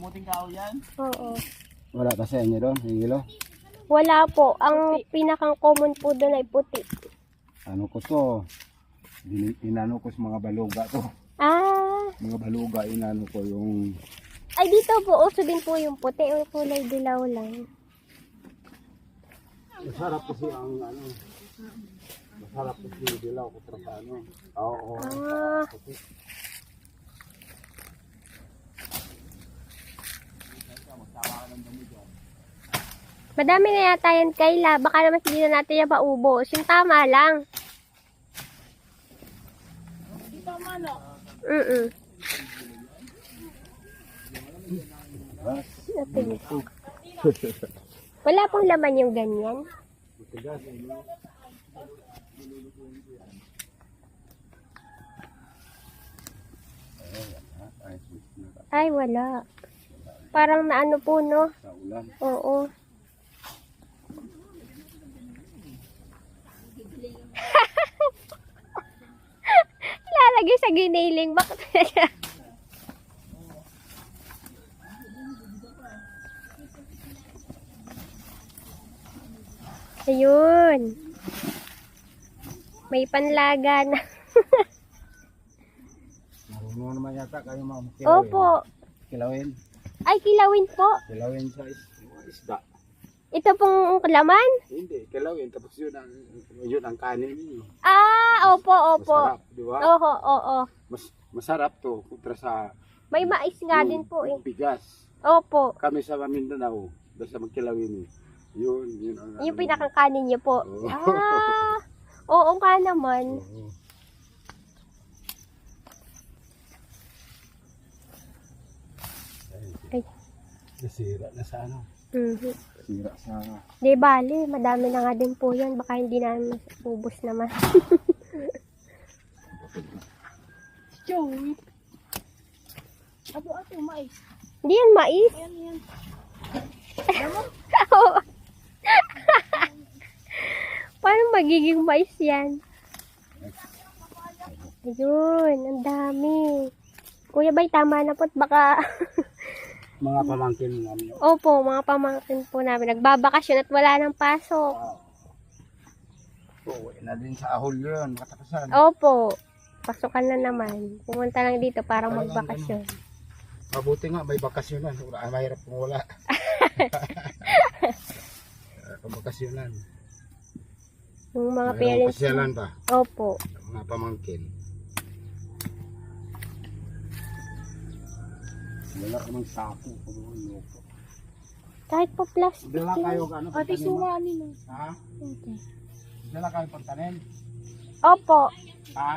Kamuting kahoy yan? Oo. Wala pa sa inyo doon, hilo. Wala po. Ang pinakang common po doon ay puti. Ano ko to? Inano ko sa mga baluga to. Ah. Mga baluga, inano ko yung... Ay, dito po. Uso din po yung puti. O kulay dilaw lang. Masarap kasi ang ano... Masarap kasi dilaw ko sa ano. Oo. Ah. Madami na yata yan, Kayla. Baka naman hindi na natin yan maubos. Yung tama lang. Tama na. Wala pong laman yung ganyan. Ay, wala. Parang naano po, no? Sa ulan. Oo. Lalagay sa giniling. Bakit? Ayun. May panlaga na. Marunong naman yata kayo mga kilawin. Opo. Kilawin. Ay, kilawin po. Kilawin sa isda. Ito pong laman? Hindi, kilawin. Tapos yun ang kanin niyo. Ah, opo, opo. Masarap, di ba? Oo, oo. Masarap to kontra sa May mais nga din po eh. yung bigas. Opo. Kami sa Mindanao, basta magkilawin eh. Yun ang Yung pinakakanin niyo po. Oo. Ah, oo nga naman. Oo. Ay. Nasira na sa ano? Mhm. Nasira sa... Di bali, madami na nga din po yan. Baka hindi na ubos naman. Joey. Abo, mais. Hindi yan mais. Ayan, yan. Paano magiging mais yan? Ayun, ang dami. Kuya Bay, tama na po. Baka... Mga pamangkin namin. Opo, mga pamangkin po namin. Nagbabakasyon at wala nang pasok. Oo, na din sa ahol yun, makatapasan. Opo, pasukan na naman. Pumunta lang dito para magbakasyon. Mabuti nga, may bakasyonan. Mahirap kung wala. Pambakasyonan. Yung mga Mayroong parents. pasyalan pa. Opo. Mga pamangkin. Wala kamang sako. Kahit po plastic. Dala kayo ano? Ate, pantanim? sumanin. Ha? Okay. Dala kayo pantanin? Opo. Ha?